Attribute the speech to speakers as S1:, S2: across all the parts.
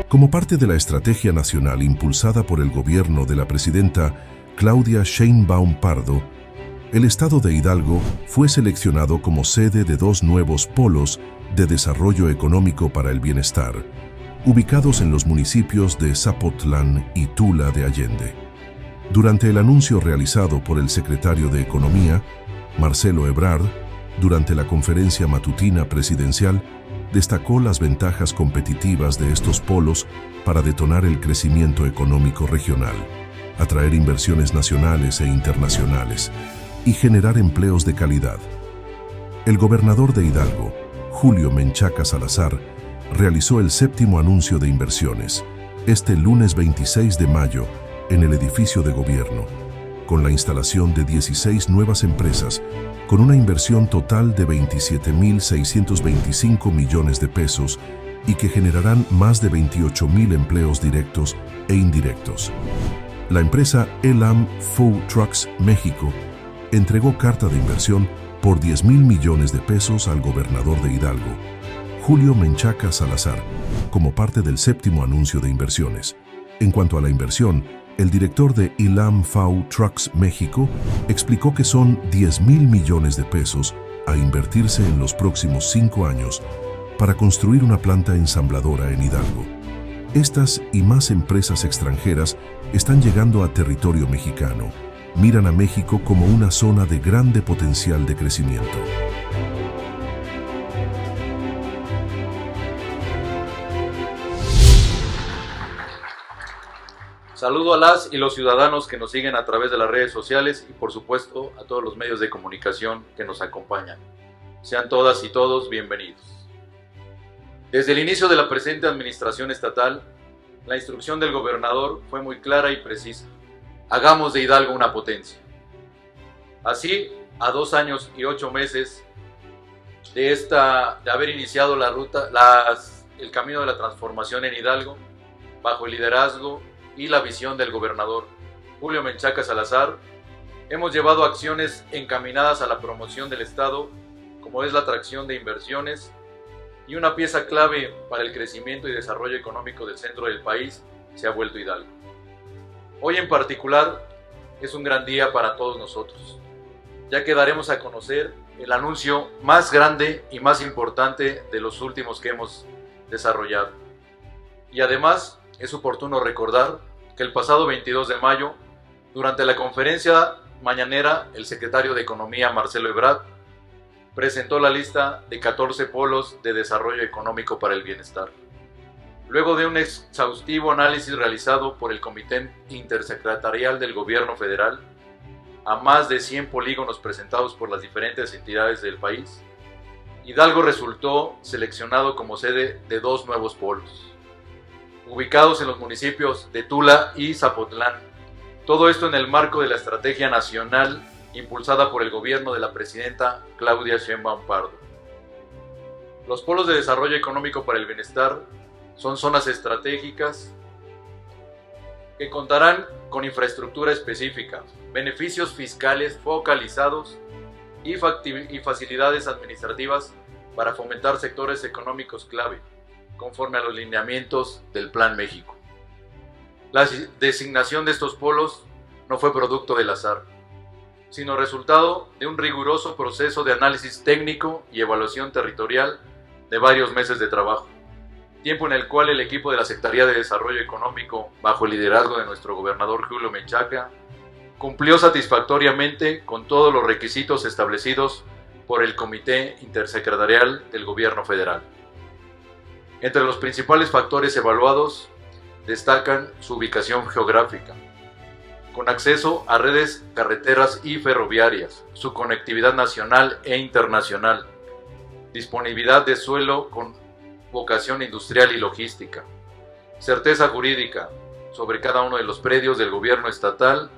S1: Como parte de la estrategia nacional impulsada por el gobierno de la presidenta Claudia Sheinbaum Pardo, el estado de Hidalgo fue seleccionado como sede de 2 nuevos polos de desarrollo económico para el bienestar, ubicados en los municipios de Zapotlán y Tula de Allende. Durante el anuncio realizado por el secretario de Economía, Marcelo Ebrard, durante la conferencia matutina presidencial, destacó las ventajas competitivas de estos polos para detonar el crecimiento económico regional, atraer inversiones nacionales e internacionales y generar empleos de calidad. El gobernador de Hidalgo, Julio Menchaca Salazar, realizó el 7º anuncio de inversiones, este lunes 26 de mayo, en el edificio de gobierno, con la instalación de 16 nuevas empresas, con una inversión total de 27.625 millones de pesos y que generarán más de 28,000 empleos directos e indirectos. La empresa Elam Food Trucks México entregó carta de inversión por 10,000 millones de pesos al gobernador de Hidalgo, Julio Menchaca Salazar, como parte del 7º anuncio de inversiones. En cuanto a la inversión, el director de Elam Food Trucks México explicó que son 10,000 millones de pesos a invertirse en los próximos 5 años para construir una planta ensambladora en Hidalgo. Estas y más empresas extranjeras están llegando a territorio mexicano. Miran a México como una zona de grande potencial de crecimiento.
S2: Saludo a las y los ciudadanos que nos siguen a través de las redes sociales y por supuesto a todos los medios de comunicación que nos acompañan. Sean todas y todos bienvenidos. Desde el inicio de la presente administración estatal, la instrucción del gobernador fue muy clara y precisa. Hagamos de Hidalgo una potencia. Así, a 2 años y 8 meses de haber iniciado el camino de la transformación en Hidalgo, bajo el liderazgo y la visión del gobernador Julio Menchaca Salazar, hemos llevado acciones encaminadas a la promoción del Estado, como es la atracción de inversiones, y una pieza clave para el crecimiento y desarrollo económico del centro del país se ha vuelto Hidalgo. Hoy en particular es un gran día para todos nosotros, ya que daremos a conocer el anuncio más grande y más importante de los últimos que hemos desarrollado. Y además es oportuno recordar que el pasado 22 de mayo, durante la conferencia mañanera, el secretario de Economía, Marcelo Ebrard, presentó la lista de 14 polos de desarrollo económico para el bienestar. Luego de un exhaustivo análisis realizado por el Comité Intersecretarial del Gobierno Federal, a más de 100 polígonos presentados por las diferentes entidades del país, Hidalgo resultó seleccionado como sede de 2 nuevos polos, ubicados en los municipios de Tula y Zapotlán. Todo esto en el marco de la estrategia nacional impulsada por el gobierno de la presidenta Claudia Sheinbaum Pardo. Los polos de desarrollo económico para el bienestar son zonas estratégicas que contarán con infraestructura específica, beneficios fiscales focalizados y facilidades administrativas para fomentar sectores económicos clave, conforme a los lineamientos del Plan México. La designación de estos polos no fue producto del azar, sino resultado de un riguroso proceso de análisis técnico y evaluación territorial de varios meses de trabajo, tiempo en el cual el equipo de la Secretaría de Desarrollo Económico, bajo el liderazgo de nuestro gobernador Julio Menchaca, cumplió satisfactoriamente con todos los requisitos establecidos por el Comité Intersecretarial del Gobierno Federal. Entre los principales factores evaluados destacan su ubicación geográfica, con acceso a redes carreteras y ferroviarias, su conectividad nacional e internacional, disponibilidad de suelo con vocación industrial y logística, certeza jurídica sobre cada uno de los predios del gobierno estatal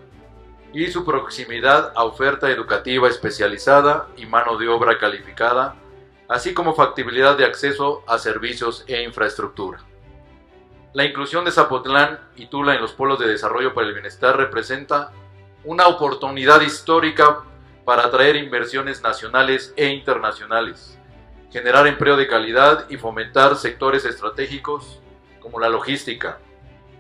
S2: y su proximidad a oferta educativa especializada y mano de obra calificada, así como factibilidad de acceso a servicios e infraestructura. La inclusión de Zapotlán y Tula en los polos de desarrollo para el bienestar representa una oportunidad histórica para atraer inversiones nacionales e internacionales, generar empleo de calidad y fomentar sectores estratégicos como la logística,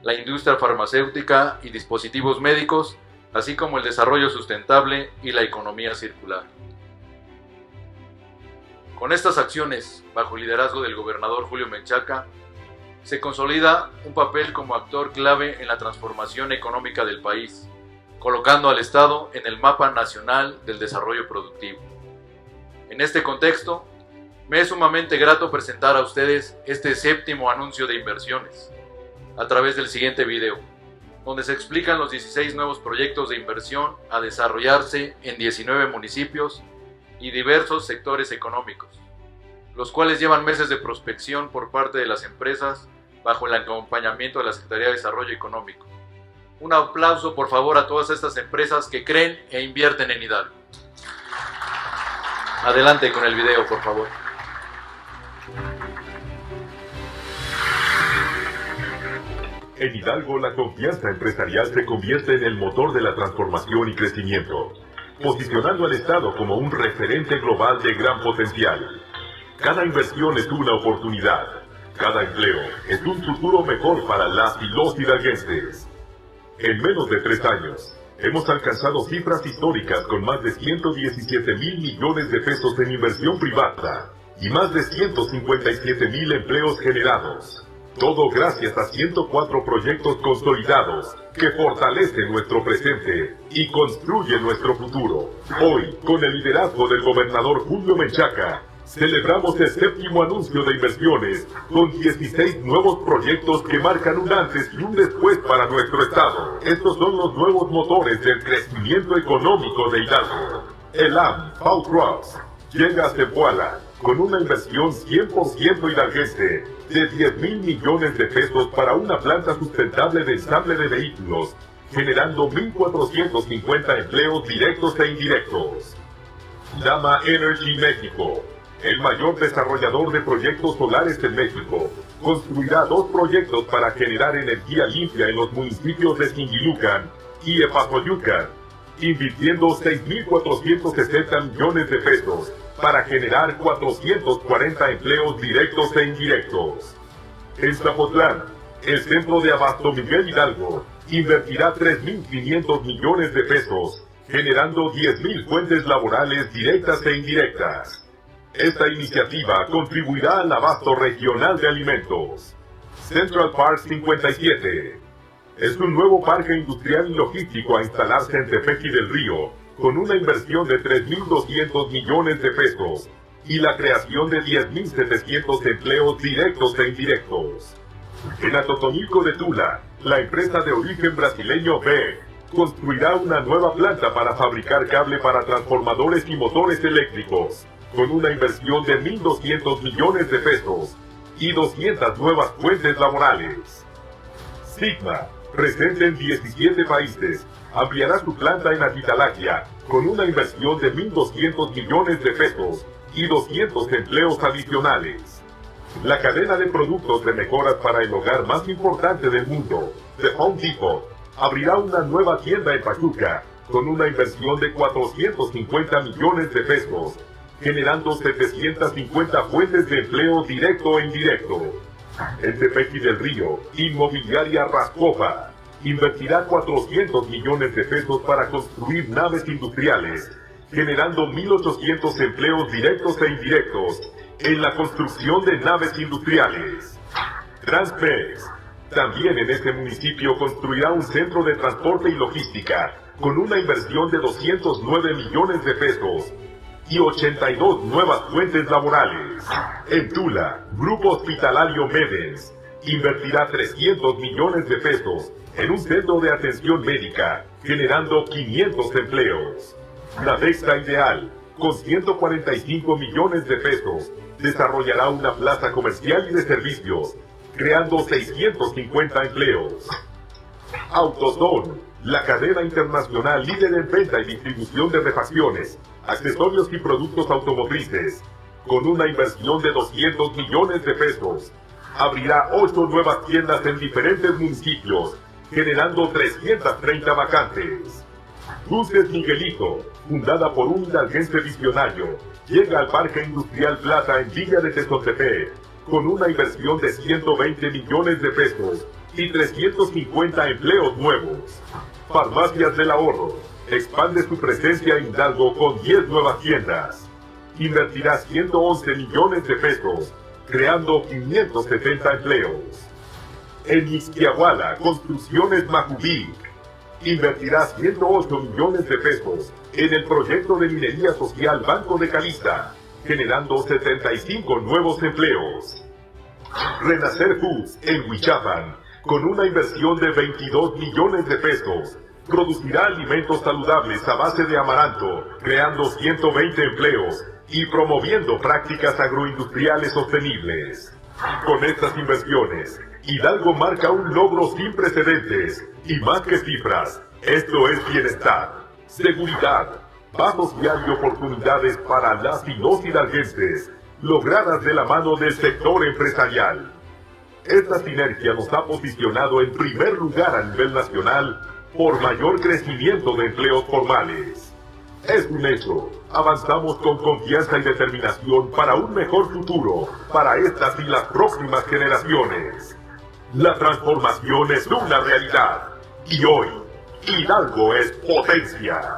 S2: la industria farmacéutica y dispositivos médicos, así como el desarrollo sustentable y la economía circular. Con estas acciones, bajo el liderazgo del gobernador Julio Menchaca, se consolida un papel como actor clave en la transformación económica del país, colocando al Estado en el mapa nacional del desarrollo productivo. En este contexto, me es sumamente grato presentar a ustedes este 7º anuncio de inversiones, a través del siguiente video, donde se explican los 16 nuevos proyectos de inversión a desarrollarse en 19 municipios y diversos sectores económicos, los cuales llevan meses de prospección por parte de las empresas bajo el acompañamiento de la Secretaría de Desarrollo Económico. Un aplauso, por favor, a todas estas empresas que creen e invierten en Hidalgo. Adelante con el video, por favor.
S3: En Hidalgo, la confianza empresarial se convierte en el motor de la transformación y crecimiento, posicionando al Estado como un referente global de gran potencial. Cada inversión es una oportunidad, cada empleo es un futuro mejor para las y los hidalguenses. En menos de 3 años, hemos alcanzado cifras históricas con más de 117,000 millones de pesos en inversión privada y más de 157,000 empleos generados. Todo gracias a 104 proyectos consolidados que fortalecen nuestro presente y construyen nuestro futuro. Hoy, con el liderazgo del gobernador Julio Menchaca, celebramos el 7º anuncio de inversiones con 16 nuevos proyectos que marcan un antes y un después para nuestro estado. Estos son los nuevos motores del crecimiento económico de Hidalgo. Elam Pau Trucks llega a Zempoala con una inversión 100% hidalguense de 10,000 millones de pesos para una planta sustentable de ensamble de vehículos, generando 1,450 empleos directos e indirectos. Dama Energy México, el mayor desarrollador de proyectos solares en México, construirá 2 proyectos para generar energía limpia en los municipios de Singilucan y Epazoyucan, invirtiendo 6,460 millones de pesos para generar 440 empleos directos e indirectos. En Zapotlán, el Centro de Abasto Miguel Hidalgo invertirá 3,500 millones de pesos, generando 10,000 fuentes laborales directas e indirectas. Esta iniciativa contribuirá al abasto regional de alimentos. Central Park 57 es un nuevo parque industrial y logístico a instalarse en Tepeji del Río, con una inversión de 3,200 millones de pesos y la creación de 10,700 empleos directos e indirectos. En Atotonilco de Tula, la empresa de origen brasileño BEG construirá una nueva planta para fabricar cable para transformadores y motores eléctricos, con una inversión de 1,200 millones de pesos y 200 nuevas fuentes laborales. Sigma, presente en 17 países, ampliará su planta en Atitalaquia con una inversión de 1,200 millones de pesos y 200 empleos adicionales. La cadena de productos de mejoras para el hogar más importante del mundo, The Home Depot, abrirá una nueva tienda en Pachuca con una inversión de 450 millones de pesos, generando 750 fuentes de empleo directo e indirecto. En Tepeji del Río, Inmobiliaria Rascova invertirá 400 millones de pesos para construir naves industriales, generando 1,800 empleos directos e indirectos en la construcción de naves industriales. Transmex, también en este municipio construirá un centro de transporte y logística con una inversión de 209 millones de pesos y 82 nuevas fuentes laborales. En Tula, Grupo Hospitalario Medens invertirá 300 millones de pesos en un centro de atención médica, generando 500 empleos. Navexa Ideal, con 145 millones de pesos, desarrollará una plaza comercial y de servicios, creando 650 empleos. Autozone, la cadena internacional líder en venta y distribución de refacciones, accesorios y productos automotrices, con una inversión de 200 millones de pesos, abrirá 8 nuevas tiendas en diferentes municipios, generando 330 vacantes. Dulces Miguelito, fundada por un hidalguense visionario, llega al Parque Industrial Plaza en Villa de Tezontepec, con una inversión de 120 millones de pesos y 350 empleos nuevos. Farmacias del Ahorro expande su presencia en Hidalgo con 10 nuevas tiendas. Invertirá 111 millones de pesos, creando 570 empleos. En Ixquiahuala, Construcciones Majubic invertirá 108 millones de pesos en el proyecto de minería social Banco de Calista, generando 75 nuevos empleos. Renacer Foods en Huichapan, con una inversión de 22 millones de pesos, producirá alimentos saludables a base de amaranto, creando 120 empleos y promoviendo prácticas agroindustriales sostenibles. Con estas inversiones, Hidalgo marca un logro sin precedentes y más que cifras, esto es bienestar, seguridad, paz social y oportunidades para las y los hidalguenses, logradas de la mano del sector empresarial. Esta sinergia nos ha posicionado en primer lugar a nivel nacional por mayor crecimiento de empleos formales. Es un hecho, avanzamos con confianza y determinación para un mejor futuro, para estas y las próximas generaciones. La transformación es una realidad, y hoy, Hidalgo es potencia.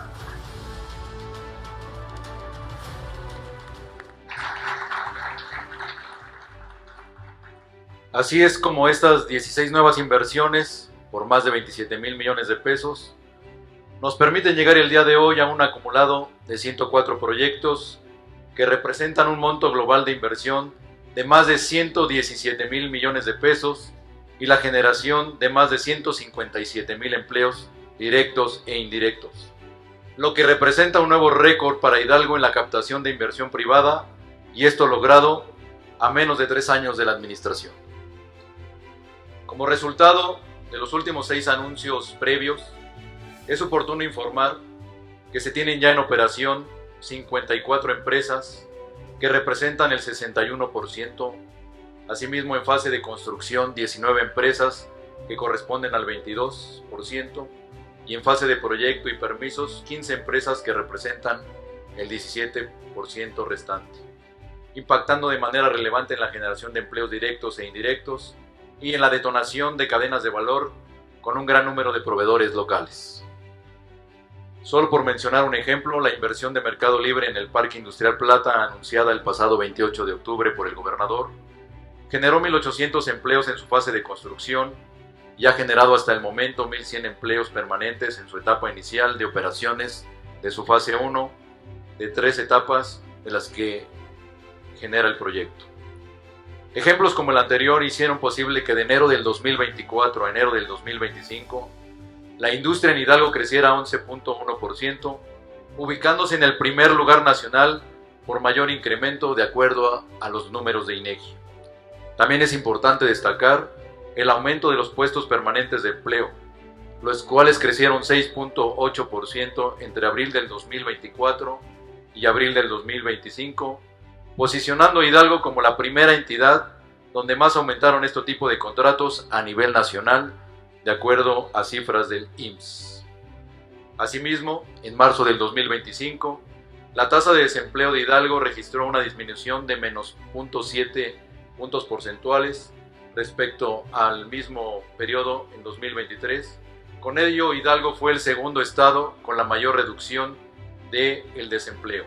S2: Así es como estas 16 nuevas inversiones, por más de 27,000 millones de pesos, nos permiten llegar el día de hoy a un acumulado de 104 proyectos que representan un monto global de inversión de más de 117,000 millones de pesos y la generación de más de 157,000 empleos directos e indirectos, lo que representa un nuevo récord para Hidalgo en la captación de inversión privada, y esto logrado a menos de 3 años de la administración. Como resultado de los últimos 6 anuncios previos, es oportuno informar que se tienen ya en operación 54 empresas que representan el 61%, asimismo en fase de construcción 19 empresas que corresponden al 22%, y en fase de proyecto y permisos 15 empresas que representan el 17% restante, impactando de manera relevante en la generación de empleos directos e indirectos y en la detonación de cadenas de valor con un gran número de proveedores locales. Solo por mencionar un ejemplo, la inversión de Mercado Libre en el Parque Industrial Plata, anunciada el pasado 28 de octubre por el gobernador, generó 1,800 empleos en su fase de construcción y ha generado hasta el momento 1,100 empleos permanentes en su etapa inicial de operaciones de su fase 1, de 3 etapas de las que genera el proyecto. Ejemplos como el anterior hicieron posible que de enero del 2024 a enero del 2025 la industria en Hidalgo creciera 11.1%, ubicándose en el primer lugar nacional por mayor incremento de acuerdo a los números de INEGI. También es importante destacar el aumento de los puestos permanentes de empleo, los cuales crecieron 6.8% entre abril del 2024 y abril del 2025, posicionando a Hidalgo como la primera entidad donde más aumentaron este tipo de contratos a nivel nacional, de acuerdo a cifras del IMSS. Asimismo, en marzo del 2025, la tasa de desempleo de Hidalgo registró una disminución de menos 0.7 puntos porcentuales respecto al mismo periodo en 2023. Con ello, Hidalgo fue el segundo estado con la mayor reducción del desempleo.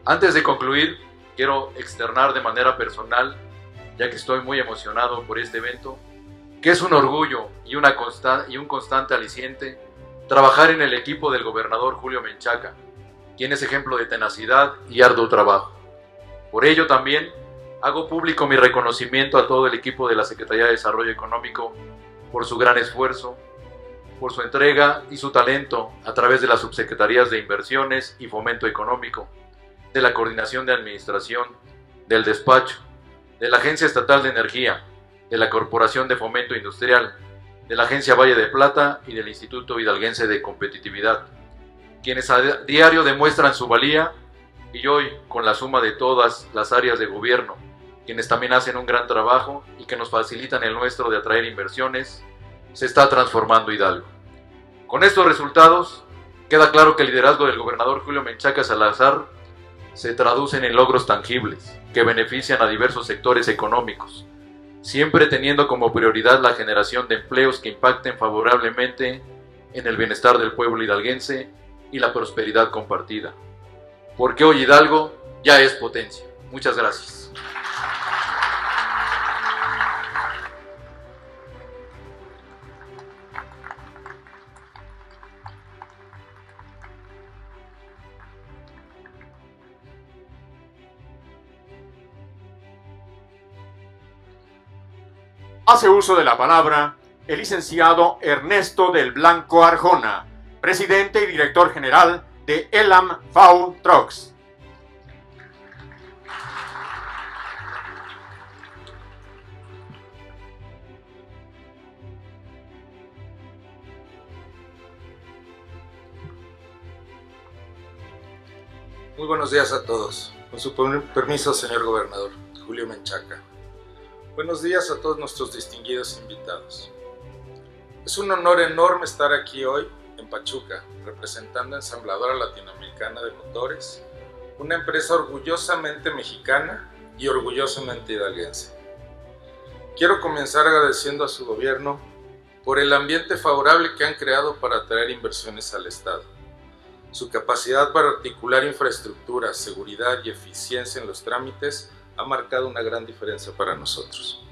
S2: Antes de concluir, quiero externar de manera personal, ya que estoy muy emocionado por este evento, que es un orgullo y un constante aliciente trabajar en el equipo del gobernador Julio Menchaca, quien es ejemplo de tenacidad y arduo trabajo. Por ello también hago público mi reconocimiento a todo el equipo de la Secretaría de Desarrollo Económico por su gran esfuerzo, por su entrega y su talento a través de las subsecretarías de Inversiones y Fomento Económico, de la Coordinación de Administración, del Despacho, de la Agencia Estatal de Energía, de la Corporación de Fomento Industrial, de la Agencia Valle de Plata y del Instituto Hidalguense de Competitividad, quienes a diario demuestran su valía, y hoy, con la suma de todas las áreas de gobierno, quienes también hacen un gran trabajo y que nos facilitan el nuestro de atraer inversiones, se está transformando Hidalgo. Con estos resultados, queda claro que el liderazgo del gobernador Julio Menchaca Salazar se traducen en logros tangibles que benefician a diversos sectores económicos, siempre teniendo como prioridad la generación de empleos que impacten favorablemente en el bienestar del pueblo hidalguense y la prosperidad compartida. Porque hoy Hidalgo ya es potencia. Muchas gracias.
S4: Hace uso de la palabra el licenciado Ernesto del Blanco Arjona, presidente y director general de Elam FAU Trucks.
S5: Muy buenos días a todos. Con su permiso, señor gobernador Julio Menchaca. Buenos días a todos nuestros distinguidos invitados. Es un honor enorme estar aquí hoy en Pachuca, representando a Ensambladora Latinoamericana de Motores, una empresa orgullosamente mexicana y orgullosamente hidalguense. Quiero comenzar agradeciendo a su gobierno por el ambiente favorable que han creado para atraer inversiones al Estado. Su capacidad para articular infraestructura, seguridad y eficiencia en los trámites ha marcado una gran diferencia para nosotros.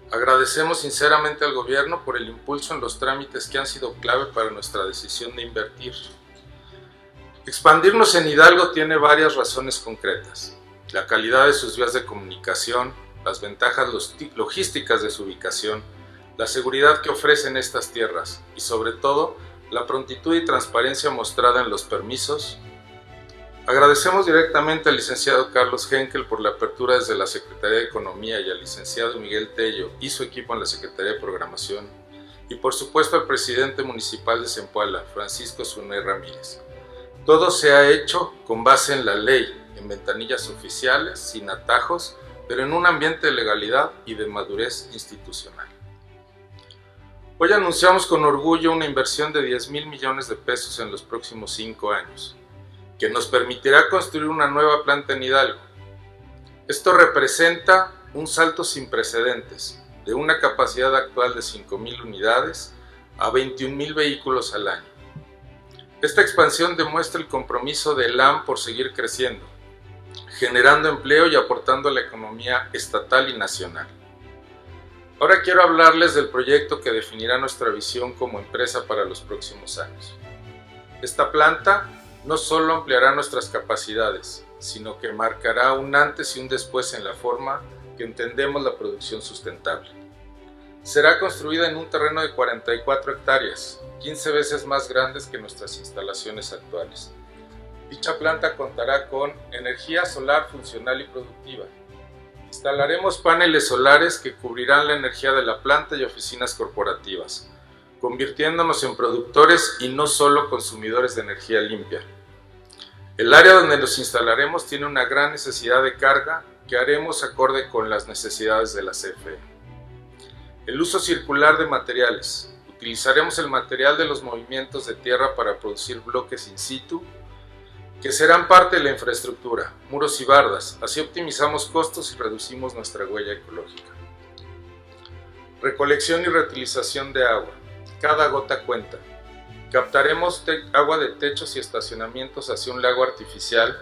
S5: Agradecemos sinceramente al gobierno por el impulso en los trámites que han sido clave para nuestra decisión de invertir. Expandirnos en Hidalgo tiene varias razones concretas: la calidad de sus vías de comunicación, las ventajas logísticas de su ubicación, la seguridad que ofrecen estas tierras y, sobre todo, la prontitud y transparencia mostrada en los permisos. Agradecemos directamente al licenciado Carlos Henkel por la apertura desde la Secretaría de Economía y al licenciado Miguel Tello y su equipo en la Secretaría de Programación, y por supuesto al presidente municipal de Zempoala, Francisco Zunay Ramírez. Todo se ha hecho con base en la ley, en ventanillas oficiales, sin atajos, pero en un ambiente de legalidad y de madurez institucional. Hoy anunciamos con orgullo una inversión de 10,000 millones de pesos en los próximos 5 años, que nos permitirá construir una nueva planta en Hidalgo. Esto representa un salto sin precedentes, de una capacidad actual de 5,000 unidades a 21,000 vehículos al año. Esta expansión demuestra el compromiso de Elam por seguir creciendo, generando empleo y aportando a la economía estatal y nacional. Ahora quiero hablarles del proyecto que definirá nuestra visión como empresa para los próximos años. Esta planta no solo ampliará nuestras capacidades, sino que marcará un antes y un después en la forma que entendemos la producción sustentable. Será construida en un terreno de 44 hectáreas, 15 veces más grandes que nuestras instalaciones actuales. Dicha planta contará con energía solar funcional y productiva. Instalaremos paneles solares que cubrirán la energía de la planta y oficinas corporativas, convirtiéndonos en productores y no solo consumidores de energía limpia. El área donde nos instalaremos tiene una gran necesidad de carga que haremos acorde con las necesidades de la CFE. El uso circular de materiales. Utilizaremos el material de los movimientos de tierra para producir bloques in situ, que serán parte de la infraestructura, muros y bardas. Así optimizamos costos y reducimos nuestra huella ecológica. Recolección y reutilización de agua. Cada gota cuenta. Captaremos agua de techos y estacionamientos hacia un lago artificial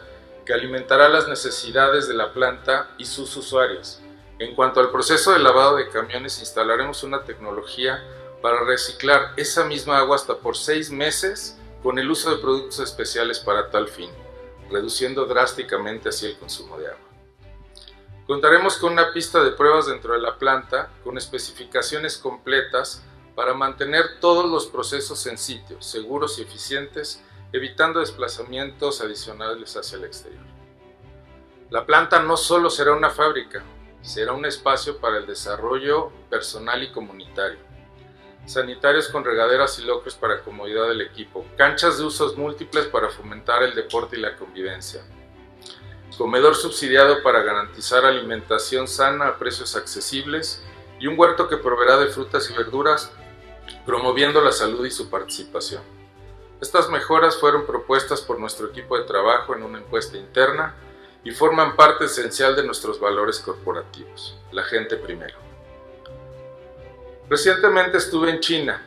S5: que alimentará las necesidades de la planta y sus usuarios. En cuanto al proceso de lavado de camiones, instalaremos una tecnología para reciclar esa misma agua hasta por 6 meses con el uso de productos especiales para tal fin, reduciendo drásticamente así el consumo de agua. Contaremos con una pista de pruebas dentro de la planta con especificaciones completas para mantener todos los procesos en sitio, seguros y eficientes, evitando desplazamientos adicionales hacia el exterior. La planta no solo será una fábrica, será un espacio para el desarrollo personal y comunitario. Sanitarios con regaderas y lockers para comodidad del equipo, canchas de usos múltiples para fomentar el deporte y la convivencia, comedor subsidiado para garantizar alimentación sana a precios accesibles y un huerto que proveerá de frutas y verduras, promoviendo la salud y su participación. Estas mejoras fueron propuestas por nuestro equipo de trabajo en una encuesta interna y forman parte esencial de nuestros valores corporativos, la gente primero. Recientemente estuve en China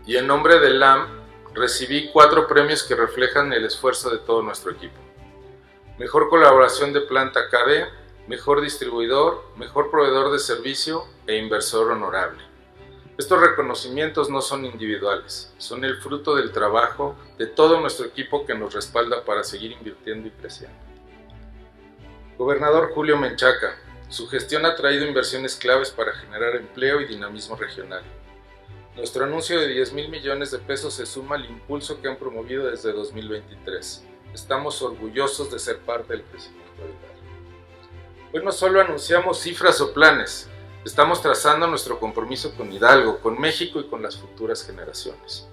S5: y en nombre de LAM recibí 4 premios que reflejan el esfuerzo de todo nuestro equipo. Mejor colaboración de planta KD, mejor distribuidor, mejor proveedor de servicio e inversor honorable. Estos reconocimientos no son individuales, son el fruto del trabajo de todo nuestro equipo que nos respalda para seguir invirtiendo y creciendo. Gobernador Julio Menchaca, su gestión ha traído inversiones claves para generar empleo y dinamismo regional. Nuestro anuncio de 10,000 millones de pesos se suma al impulso que han promovido desde 2023. Estamos orgullosos de ser parte del crecimiento de Hidalgo. Hoy no solo anunciamos cifras o planes, estamos trazando nuestro compromiso con Hidalgo, con México y con las futuras generaciones.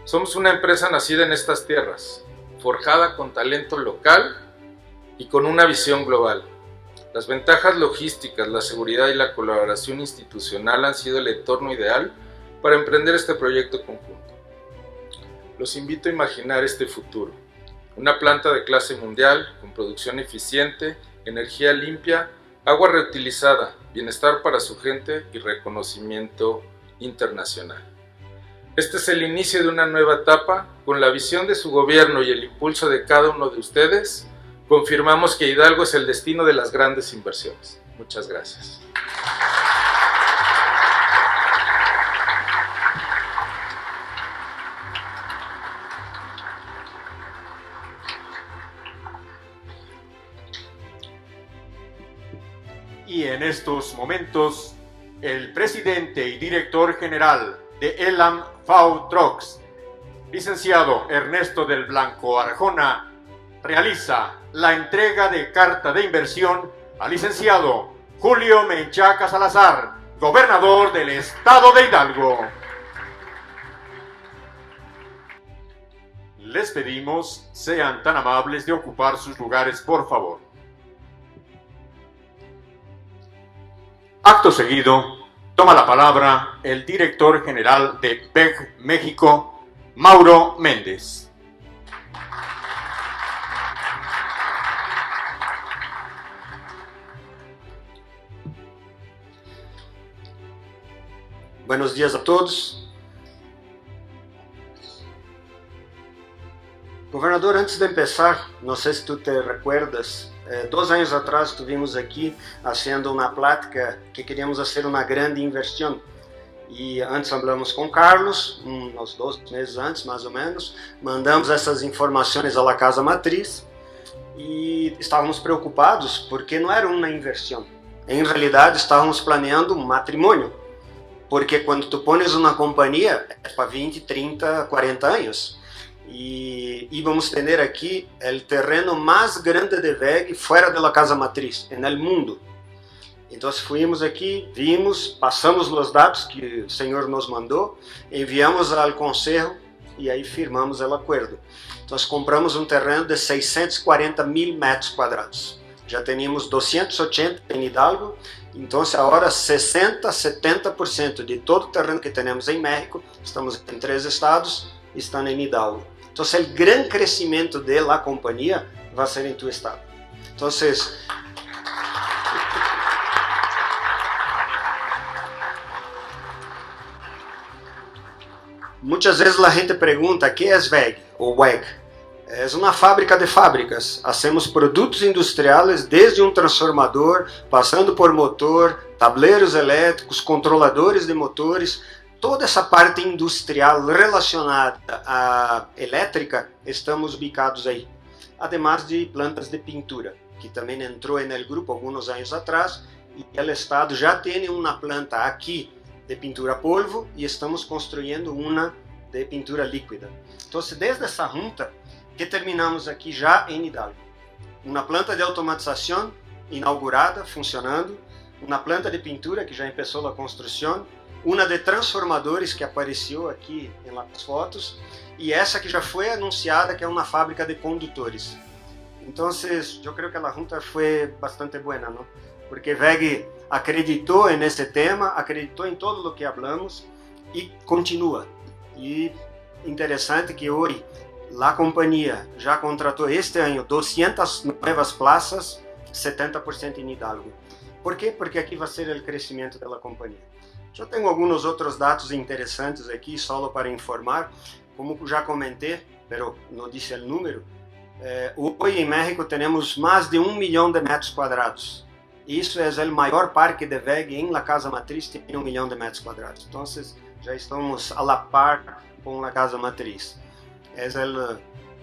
S5: Somos una empresa nacida en estas tierras, forjada con talento local y con una visión global. Las ventajas logísticas, la seguridad y la colaboración institucional han sido el entorno ideal para emprender este proyecto conjunto. Los invito a imaginar este futuro. Una planta de clase mundial, con producción eficiente, energía limpia, agua reutilizada, bienestar para su gente y reconocimiento internacional. Este es el inicio de una nueva etapa. Con la visión de su gobierno y el impulso de cada uno de ustedes, confirmamos que Hidalgo es el destino de las grandes inversiones. Muchas gracias.
S4: Y en estos momentos, el presidente y director general de Elam FAU Trucks, licenciado Ernesto del Blanco Arjona, realiza la entrega de carta de inversión al licenciado Julio Menchaca Salazar, gobernador del estado de Hidalgo. Les pedimos sean tan amables de ocupar sus lugares, por favor. Acto seguido, toma la palabra el director general de PEG México, Mauro Méndez.
S6: Buenos días a todos. Governador, antes de empezar, não sei se tu te recuerdas, 2 anos atrás estuvimos aqui fazendo uma plática que queríamos fazer uma grande inversão. E antes falamos com Carlos, uns 2 meses antes, mais ou menos, mandamos essas informações à casa matriz e estávamos preocupados porque não era uma inversão. Em realidade, estávamos planeando um matrimônio. Porque quando tu pones uma companhia, é para 20, 30, 40 anos. E íbamos ter aqui o terreno mais grande de WEG fora da casa matriz, no mundo. Então fomos aqui, vimos, passamos os dados que o Senhor nos mandou, enviamos ao conselho e aí firmamos o acordo. Então compramos um terreno de 640,000 metros quadrados. Já tínhamos 280 em Hidalgo, então agora 60, 70% de todo o terreno que temos em México, estamos em 3 estados, estão em Hidalgo. Então, o grande crescimento da companhia vai ser em tu estado. Então, muitas vezes a gente pergunta, ¿qué es WEG? Ou WEG? É uma fábrica de fábricas. Hacemos produtos industriais desde um transformador, passando por motor, tableiros elétricos, controladores de motores. Toda essa parte industrial relacionada à elétrica, estamos ubicados aí. Además de plantas de pintura, que também entrou no grupo alguns anos atrás, e o estado já tem uma planta aqui de pintura a polvo e estamos construindo uma de pintura líquida. Então, desde essa junta que terminamos aqui já em Hidalgo, uma planta de automatização inaugurada, funcionando, uma planta de pintura que já começou a construção, uma de transformadores que apareceu aqui nas fotos e essa que já foi anunciada, que é uma fábrica de condutores. Então, eu creio que a junta foi bastante boa, não? Porque WEG acreditou nesse tema, acreditou em tudo o que falamos e continua. E interessante que hoje a companhia já contratou este ano 200 novas plazas, 70% em Hidalgo. Por quê? Porque aqui vai ser o crescimento da companhia. Já tenho alguns outros dados interessantes aqui, só para informar. Como já comentei, mas não disse o número, hoje em México temos mais de 1 milhão de metros quadrados. Isso é o maior parque de VEG em la casa matriz, tem 1 milhão de metros quadrados. Então, já estamos a la par com a casa matriz. É o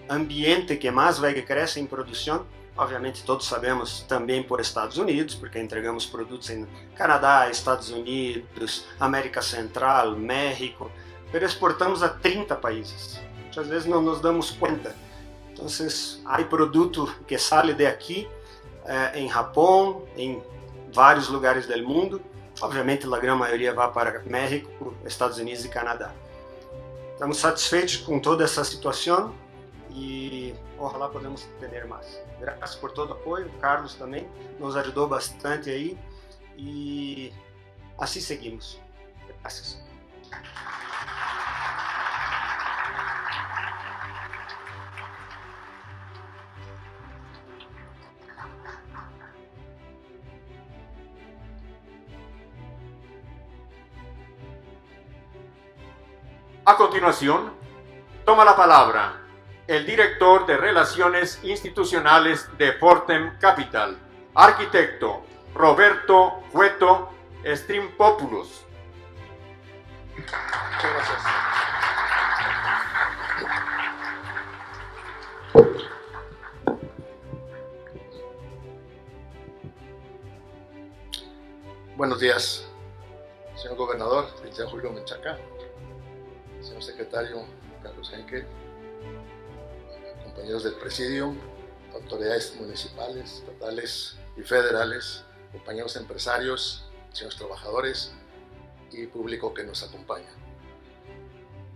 S6: ambiente que mais VEG cresce em produção. Obviamente, todos sabemos também por Estados Unidos, porque entregamos produtos em Canadá, Estados Unidos, América Central, México, mas exportamos a 30 países. Muitas vezes não nos damos conta. Então, há produto que sai de aqui em Japão, em vários lugares do mundo. Obviamente, a grande maioria vai para México, Estados Unidos e Canadá. Estamos satisfeitos com toda essa situação e ojalá podemos ter mais. Graças por todo o apoio. O Carlos também nos ajudou bastante aí e assim seguimos. Graças.
S4: A continuación, toma la palabra el director de Relaciones Institucionales de Fortem Capital, arquitecto Roberto Cueto Strimpopoulos.
S7: Muchas gracias. Buenos días, señor gobernador, licenciado Julio Menchaca, señor secretario Carlos Henkel, compañeros del presidium, autoridades municipales, estatales y federales, compañeros empresarios, señores trabajadores y público que nos acompaña.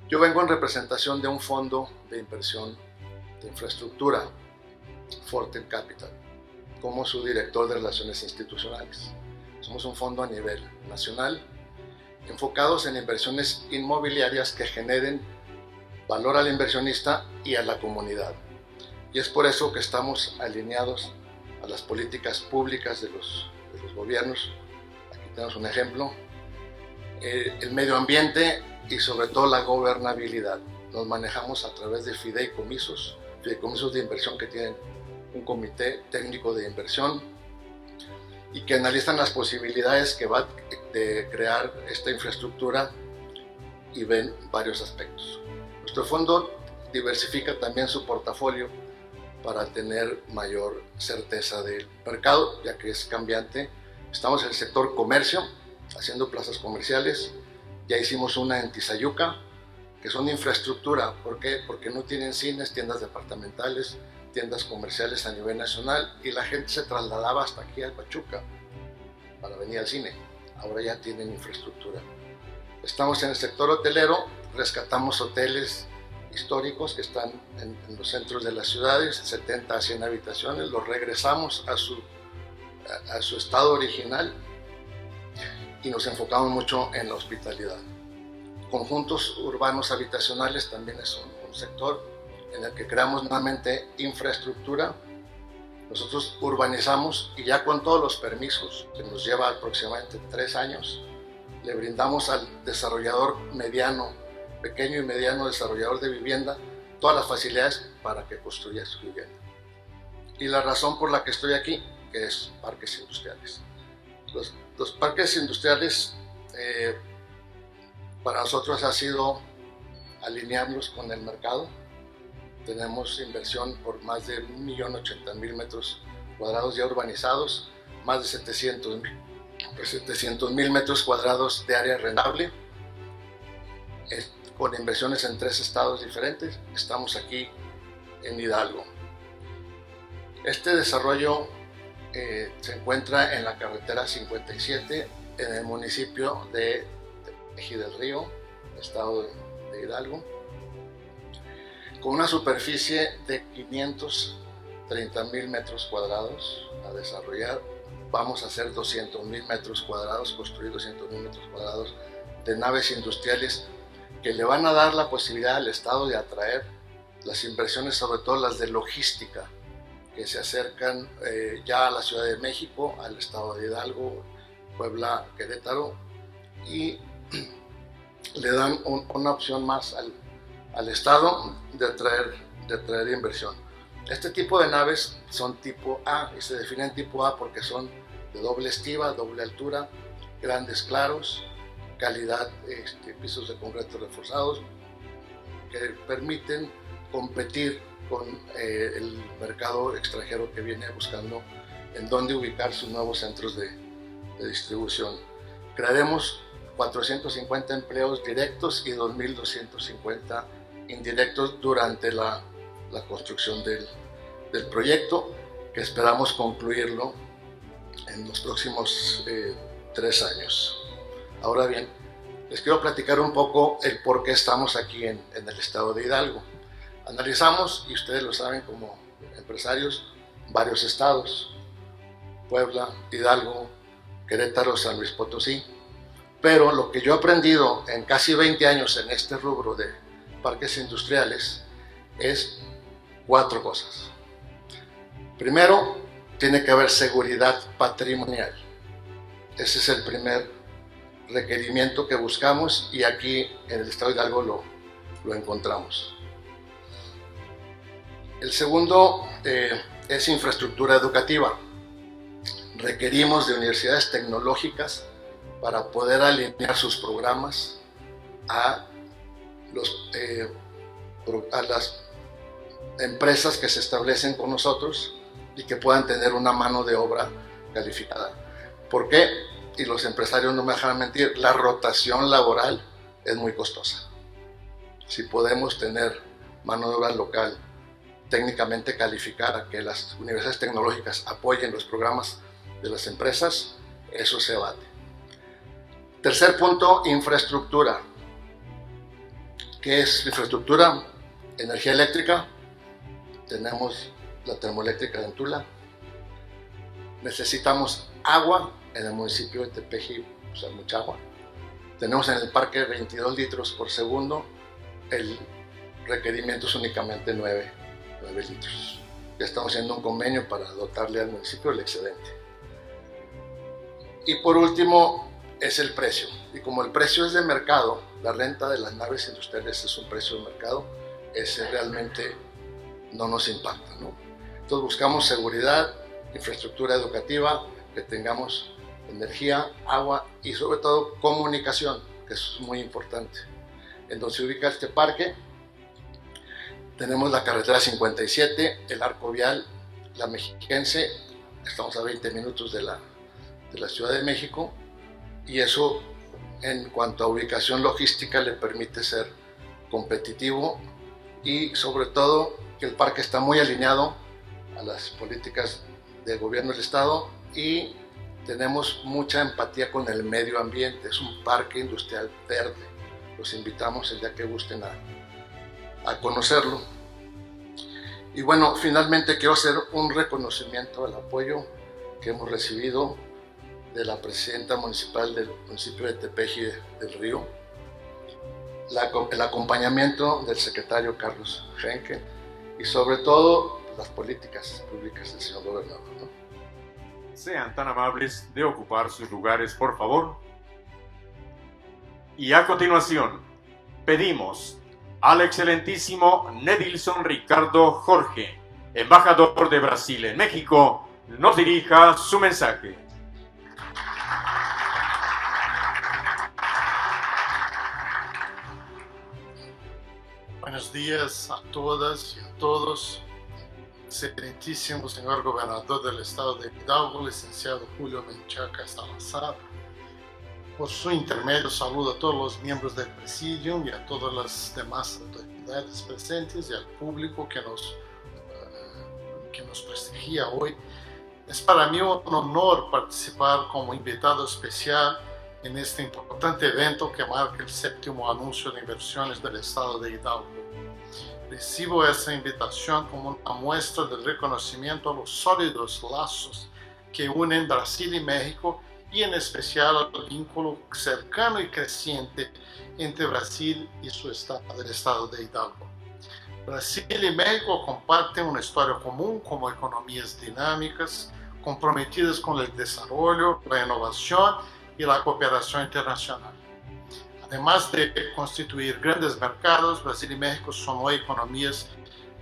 S7: Yo vengo en representación de un fondo de inversión de infraestructura, Fortem Capital, como su director de Relaciones Institucionales. Somos un fondo a nivel nacional, enfocados en inversiones inmobiliarias que generen valor al inversionista y a la comunidad. Y es por eso que estamos alineados a las políticas públicas de los gobiernos. Aquí tenemos un ejemplo. El medio ambiente y sobre todo la gobernabilidad. Nos manejamos a través de fideicomisos de inversión que tienen un comité técnico de inversión y que analizan las posibilidades que va de crear esta infraestructura y ven varios aspectos. Nuestro fondo diversifica también su portafolio para tener mayor certeza del mercado, ya que es cambiante. Estamos en el sector comercio, haciendo plazas comerciales. Ya hicimos una en Tizayuca, que son infraestructura. ¿Por qué? Porque no tienen cines, tiendas departamentales, tiendas comerciales a nivel nacional y la gente se trasladaba hasta aquí a Pachuca para venir al cine. Ahora ya tienen infraestructura. Estamos en el sector hotelero, rescatamos hoteles históricos que están en los centros de las ciudades, 70 a 100 habitaciones, los regresamos a su estado original y nos enfocamos mucho en la hospitalidad. Conjuntos urbanos habitacionales también es un sector en el que creamos nuevamente infraestructura. Nosotros urbanizamos y ya con todos los permisos, que nos lleva aproximadamente 3 años, le brindamos al desarrollador mediano, pequeño y mediano desarrollador de vivienda, todas las facilidades para que construya su vivienda. Y la razón por la que estoy aquí, que es parques industriales. Los parques industriales para nosotros ha sido alinearlos con el mercado. Tenemos inversión por más de 1.080.000 metros cuadrados ya urbanizados, más de 700.000 metros cuadrados de área rentable, con inversiones en 3 estados diferentes. Estamos aquí en Hidalgo. Este desarrollo se encuentra en la carretera 57 en el municipio de Eji del Río, estado de Hidalgo, con una superficie de 530.000 metros cuadrados a desarrollar. Vamos a hacer 200.000 metros cuadrados, construir 200.000 metros cuadrados de naves industriales que le van a dar la posibilidad al Estado de atraer las inversiones, sobre todo las de logística, que se acercan ya a la Ciudad de México, al Estado de Hidalgo, Puebla, Querétaro, y le dan una opción más al Estado de traer inversión. Este tipo de naves son tipo A y se definen tipo A porque son de doble estiva, doble altura, grandes claros, calidad, pisos de concreto reforzados, que permiten competir con el mercado extranjero que viene buscando en dónde ubicar sus nuevos centros de distribución. Crearemos 450 empleos directos y 2.250 indirectos durante la construcción del proyecto, que esperamos concluirlo en los próximos 3 años. Ahora bien, les quiero platicar un poco el por qué estamos aquí en el estado de Hidalgo. Analizamos, y ustedes lo saben como empresarios, varios estados: Puebla, Hidalgo, Querétaro, San Luis Potosí. Pero lo que yo he aprendido en casi 20 años en este rubro de parques industriales es 4 cosas. Primero, tiene que haber seguridad patrimonial. Ese es el primer requerimiento que buscamos y aquí en el estado de Hidalgo lo encontramos. El segundo es infraestructura educativa. Requerimos de universidades tecnológicas para poder alinear sus programas a las empresas que se establecen con nosotros y que puedan tener una mano de obra calificada. ¿Por qué? Y los empresarios no me dejan mentir, la rotación laboral es muy costosa. Si podemos tener mano de obra local técnicamente calificada, que las universidades tecnológicas apoyen los programas de las empresas, eso se bate. Tercer punto, infraestructura. ¿Qué es infraestructura? Energía eléctrica. Tenemos la termoeléctrica de Tula. Necesitamos agua. En el municipio de Tepeji usa mucha agua. Tenemos en el parque 22 litros por segundo. El requerimiento es únicamente 9 litros. Ya estamos haciendo un convenio para dotarle al municipio el excedente. Y por último es el precio. Y como el precio es de mercado, la renta de las naves industriales es un precio de mercado, ese realmente no nos impacta, ¿no? Entonces buscamos seguridad, infraestructura educativa, que tengamos energía, agua y sobre todo comunicación, que eso es muy importante. En donde se ubica este parque, tenemos la carretera 57, el arco vial, la Mexiquense, estamos a 20 minutos de la Ciudad de México, y eso en cuanto a ubicación logística le permite ser competitivo y sobre todo que el parque está muy alineado a las políticas del gobierno del estado y tenemos mucha empatía con el medio ambiente. Es un parque industrial verde. Los invitamos el día que gusten a conocerlo. Y bueno, finalmente quiero hacer un reconocimiento al apoyo que hemos recibido de la presidenta municipal del municipio de Tepeji del Río, el acompañamiento del secretario Carlos Henke y sobre todo las políticas públicas del señor gobernador, ¿no?
S4: Sean tan amables de ocupar sus lugares, por favor. Y a continuación, pedimos al excelentísimo Nedilson Ricardo Jorge, embajador de Brasil en México, nos dirija su mensaje.
S8: Buenos días a todas y a todos. Excelentísimo señor gobernador del estado de Hidalgo, licenciado Julio Menchaca Salazar. Por su intermedio saludo a todos los miembros del presidium y a todas las demás autoridades presentes y al público que nos prestigia hoy. Es para mí un honor participar como invitado especial en este importante evento que marca el 7º anuncio de inversiones del estado de Hidalgo. Recibo esa invitación como una muestra del reconocimiento a los sólidos lazos que unen Brasil y México y en especial al vínculo cercano y creciente entre Brasil y su estado, el estado de Hidalgo. Brasil y México comparten una historia común como economías dinámicas, comprometidas con el desarrollo, la innovación y la cooperación internacional. Además de constituir grandes mercados, Brasil y México son hoy economías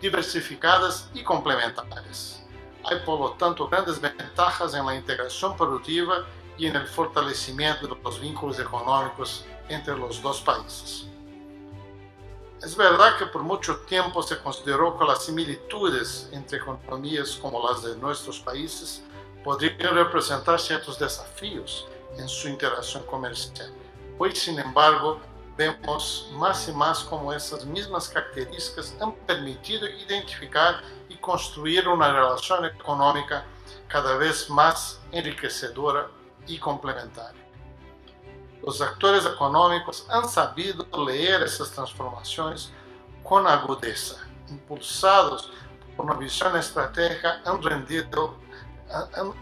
S8: diversificadas y complementarias. Hay, por lo tanto, grandes ventajas en la integración productiva y en el fortalecimiento de los vínculos económicos entre los dos países. Es verdad que por mucho tiempo se consideró que las similitudes entre economías como las de nuestros países podrían representar ciertos desafíos en su interacción comercial. Hoy, sin embargo, vemos más y más cómo esas mismas características han permitido identificar y construir una relación económica cada vez más enriquecedora y complementaria. Los actores económicos han sabido leer esas transformaciones con agudeza. Impulsados por una visión estratégica,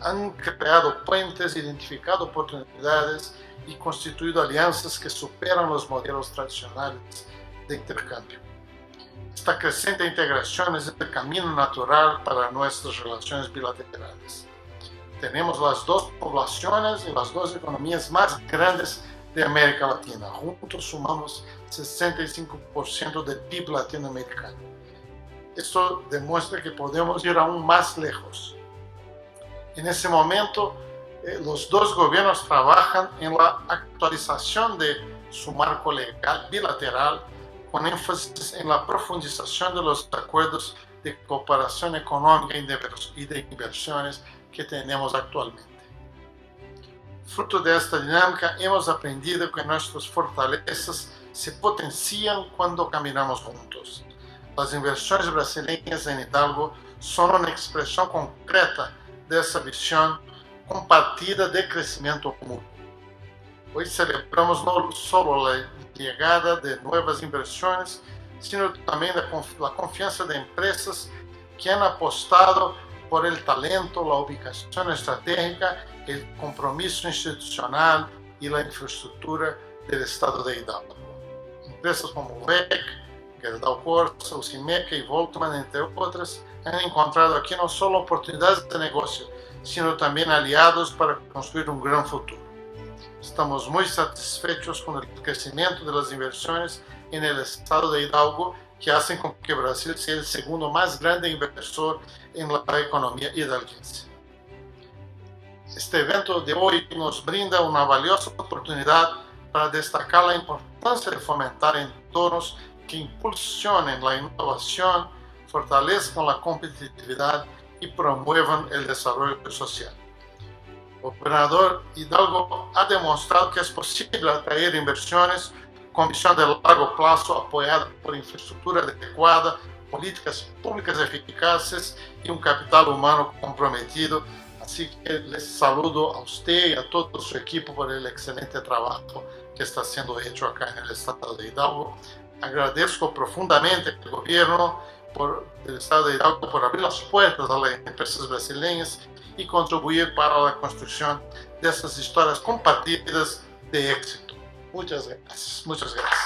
S8: han creado puentes, identificado oportunidades y constituido alianzas que superan los modelos tradicionales de intercambio. Esta creciente integración es el camino natural para nuestras relaciones bilaterales. Tenemos las dos poblaciones y las dos economías más grandes de América Latina. Juntos sumamos 65% del PIB latinoamericano. Esto demuestra que podemos ir aún más lejos. En ese momento, los dos gobiernos trabajan en la actualización de su marco legal bilateral, con énfasis en la profundización de los acuerdos de cooperación económica y de inversiones que tenemos actualmente. Fruto de esta dinámica, hemos aprendido que nuestras fortalezas se potencian cuando caminamos juntos. Las inversiones brasileñas en Hidalgo son una expresión concreta de esa visión compartida de crecimiento mutuo. Hoy celebramos no solo la llegada de nuevas inversiones, sino también la confianza de empresas que han apostado por el talento, la ubicación estratégica, el compromiso institucional y la infraestructura del estado de Hidalgo. Empresas como WEC, Gerdau Corsa, Ucimeca y Voltman, entre otras, han encontrado aquí no solo oportunidades de negocio, sino también aliados para construir un gran futuro. Estamos muy satisfechos con el crecimiento de las inversiones en el estado de Hidalgo, que hacen con que Brasil sea el segundo más grande inversor en la economía hidalguense. Este evento de hoy nos brinda una valiosa oportunidad para destacar la importancia de fomentar entornos que impulsionen la innovación, fortalezcan la competitividad y promuevan el desarrollo social. El gobernador Hidalgo ha demostrado que es posible atraer inversiones con visión de largo plazo apoyada por infraestructura adecuada, políticas públicas eficaces y un capital humano comprometido. Así que les saludo a usted y a todo su equipo por el excelente trabajo que está siendo hecho acá en el estado de Hidalgo. Agradezco profundamente al gobierno del estado de Hidalgo por abrir las puertas a las empresas brasileñas y contribuir para la construcción de esas historias compartidas de éxito. Muchas gracias. Muchas gracias.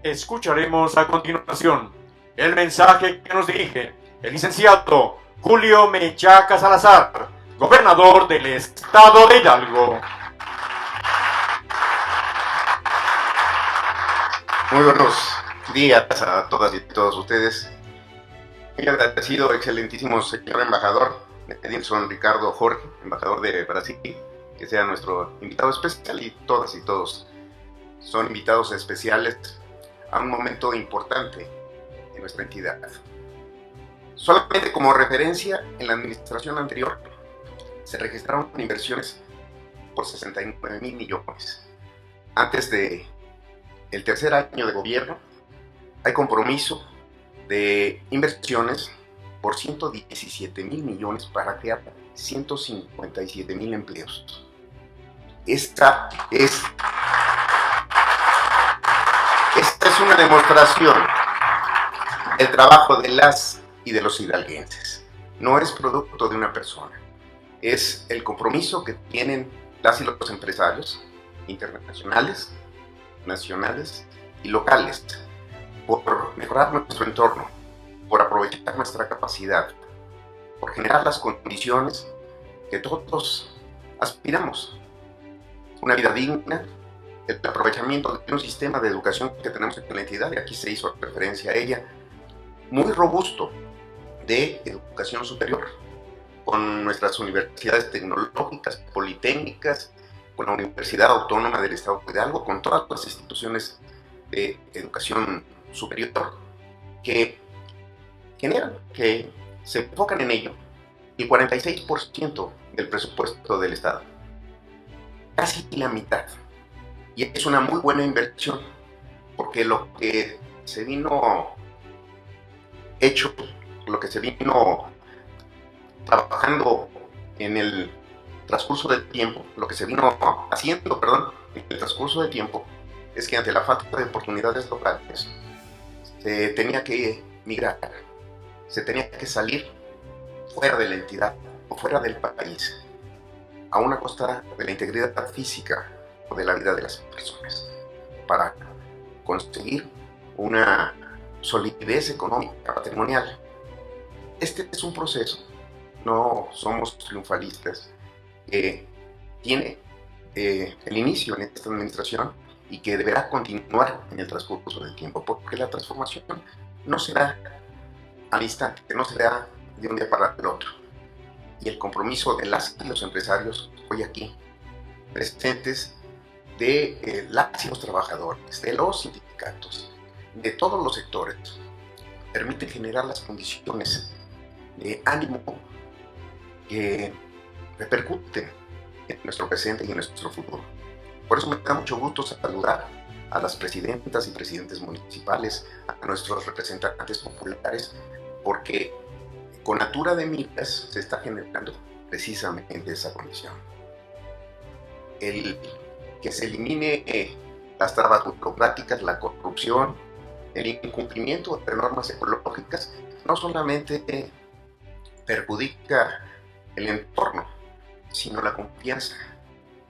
S4: Escucharemos a continuación el mensaje que nos dirige el licenciado Julio Menchaca Salazar, gobernador del estado de Hidalgo.
S9: Muy buenos días a todas y todos ustedes. Muy agradecido, excelentísimo señor embajador Edinson Ricardo Jorge, embajador de Brasil, que sea nuestro invitado especial, y todas y todos son invitados especiales a un momento importante en nuestra entidad. Solamente como referencia, en la administración anterior se registraron inversiones por 69,000 millones. Antes de el tercer año de gobierno, hay compromiso de inversiones por 117,000 millones para crear 157,000 empleos. Esta es una demostración del trabajo de las y de los hidalguenses. No es producto de una persona, es el compromiso que tienen las y los empresarios internacionales, nacionales y locales por mejorar nuestro entorno, por aprovechar nuestra capacidad, por generar las condiciones que todos aspiramos. Una vida digna, el aprovechamiento de un sistema de educación que tenemos en la entidad, y aquí se hizo referencia a ella, muy robusto de educación superior, con nuestras universidades tecnológicas, politécnicas, con la Universidad Autónoma del Estado de Hidalgo, con todas las instituciones de educación superior que generan, que se enfocan en ello, el 46% del presupuesto del Estado, casi la mitad. Y es una muy buena inversión, porque lo que se vino hecho, lo que se vino trabajando en el transcurso del tiempo, lo que se vino haciendo, en el transcurso del tiempo, es que ante la falta de oportunidades locales, se tenía que migrar, se tenía que salir fuera de la entidad o fuera del país, a una costa de la integridad física o de la vida de las personas, para conseguir una solidez económica, patrimonial. Este es un proceso, no somos triunfalistas, que tiene el inicio en esta administración y que deberá continuar en el transcurso del tiempo, porque la transformación no será al instante, no será de un día para el otro. Y el compromiso de las y los empresarios hoy aquí presentes, de las y los trabajadores, de los sindicatos, de todos los sectores, permite generar las condiciones de ánimo que repercuten en nuestro presente y en nuestro futuro. Por eso me da mucho gusto saludar a las presidentas y presidentes municipales, a nuestros representantes populares, porque con altura de miras se está generando precisamente esa condición. El que se elimine las trabas burocráticas, la corrupción, el incumplimiento de normas ecológicas, no solamente perjudica el entorno, sino la confianza.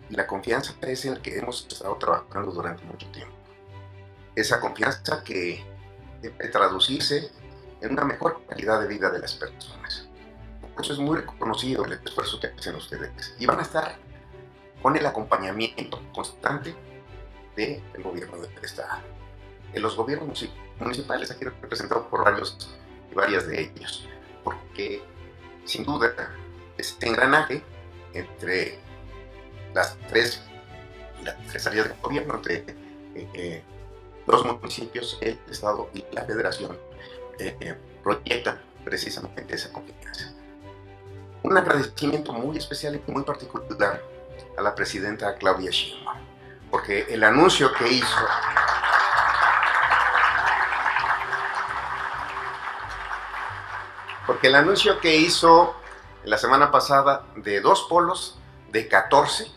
S9: Y la confianza es en la que hemos estado trabajando durante mucho tiempo. Esa confianza que debe traducirse en una mejor calidad de vida de las personas. Por eso es muy reconocido el esfuerzo que hacen ustedes. Y van a estar con el acompañamiento constante del gobierno del Estado. En los gobiernos municipales, aquí representados por varias de ellos, porque sin duda este engranaje entre las tres áreas del gobierno, entre los municipios, el Estado y la Federación, proyectan precisamente esa confianza. Un agradecimiento muy especial y muy particular a la presidenta Claudia Sheinbaum, porque el anuncio que hizo la semana pasada de 2 polos de 14,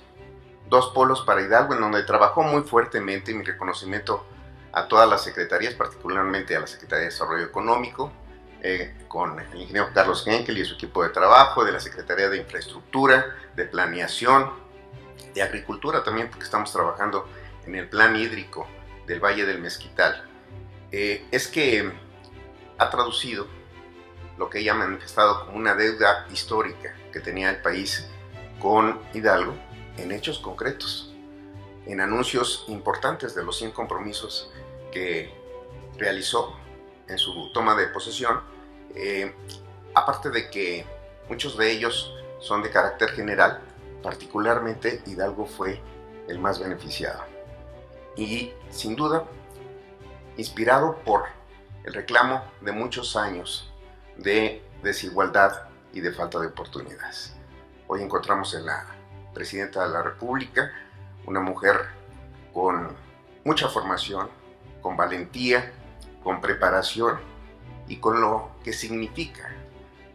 S9: 2 polos para Hidalgo, en donde trabajó muy fuertemente, y mi reconocimiento a todas las secretarías, particularmente a la Secretaría de Desarrollo Económico, con el ingeniero Carlos Henkel y su equipo de trabajo, de la Secretaría de Infraestructura, de Planeación, de Agricultura también, porque estamos trabajando en el plan hídrico del Valle del Mezquital. Es que ha traducido lo que ella ha manifestado como una deuda histórica que tenía el país con Hidalgo en hechos concretos, en anuncios importantes de los 100 compromisos que realizó en su toma de posesión, aparte de que muchos de ellos son de carácter general. Particularmente Hidalgo fue el más beneficiado y sin duda inspirado por el reclamo de muchos años de desigualdad y de falta de oportunidades. Hoy encontramos en la presidenta de la República una mujer con mucha formación, con valentía, con preparación y con lo que significa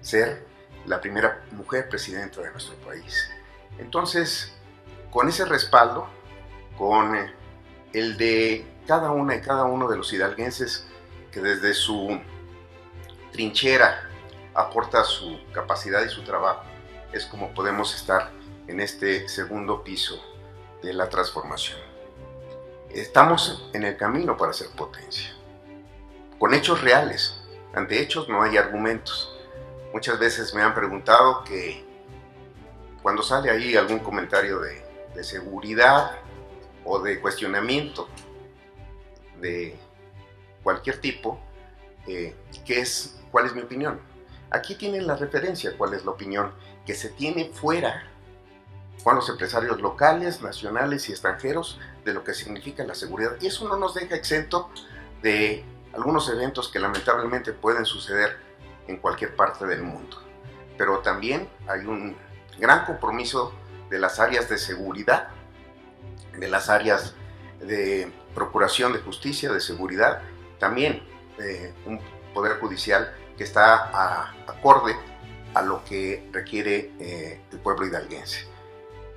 S9: ser la primera mujer presidenta de nuestro país. Entonces, con ese respaldo, con el de cada una y cada uno de los hidalguenses que desde su trinchera aporta su capacidad y su trabajo, es como podemos estar en este segundo piso de la transformación. Estamos en el camino para ser potencia, con hechos reales. Ante hechos no hay argumentos. Muchas veces me han preguntado que cuando sale ahí algún comentario de seguridad o de cuestionamiento de cualquier tipo, ¿cuál es mi opinión? Aquí tienen la referencia, cuál es la opinión que se tiene fuera con los empresarios locales, nacionales y extranjeros de lo que significa la seguridad. Y eso no nos deja exento de algunos eventos que lamentablemente pueden suceder en cualquier parte del mundo. Pero también hay un gran compromiso de las áreas de seguridad, de las áreas de procuración de justicia, de seguridad, también un poder judicial que está acorde a lo que requiere el pueblo hidalguense.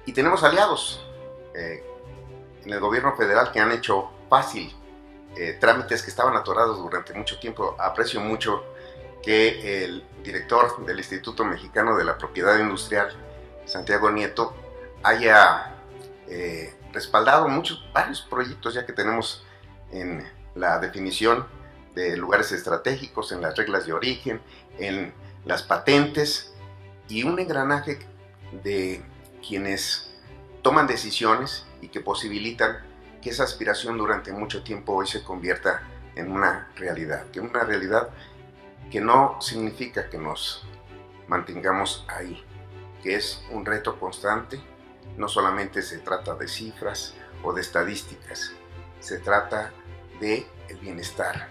S9: Y tenemos aliados en el gobierno federal que han hecho fácil trámites que estaban atorados durante mucho tiempo. Aprecio mucho que el director del Instituto Mexicano de la Propiedad Industrial, Santiago Nieto, haya respaldado varios proyectos ya que tenemos en la definición de lugares estratégicos, en las reglas de origen, en las patentes y un engranaje de quienes toman decisiones y que posibilitan que esa aspiración durante mucho tiempo hoy se convierta en una realidad, que no significa que nos mantengamos ahí, que es un reto constante. No solamente se trata de cifras o de estadísticas, se trata del bienestar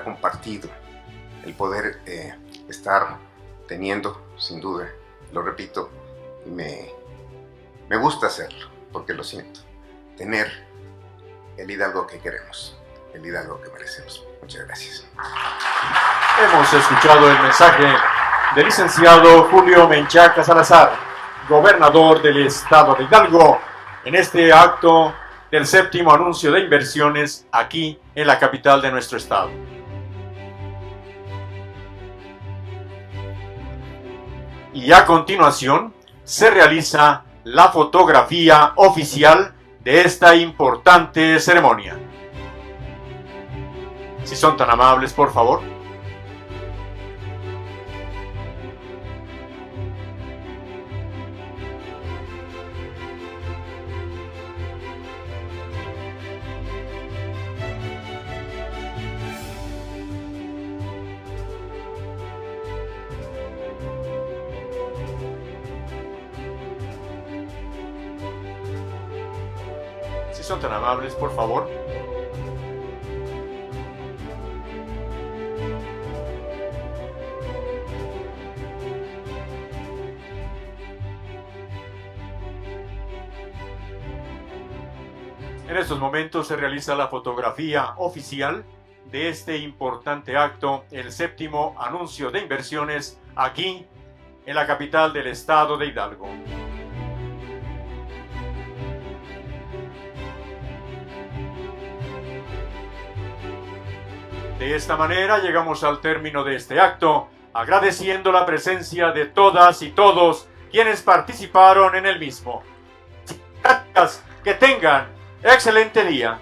S9: compartido, el poder estar teniendo, sin duda, lo repito, me gusta hacerlo, porque lo siento, tener el Hidalgo que queremos, el Hidalgo que merecemos. Muchas gracias.
S4: Hemos escuchado el mensaje del licenciado Julio Menchaca Salazar, gobernador del estado de Hidalgo, en este acto del séptimo anuncio de inversiones aquí en la capital de nuestro estado. Y a continuación se realiza la fotografía oficial de esta importante ceremonia. Si son tan amables, por favor. Si son tan amables, por favor. En estos momentos se realiza la fotografía oficial de este importante acto, el séptimo anuncio de inversiones aquí en la capital del estado de Hidalgo. De esta manera llegamos al término de este acto, agradeciendo la presencia de todas y todos quienes participaron en el mismo. Gracias, que tengan excelente día.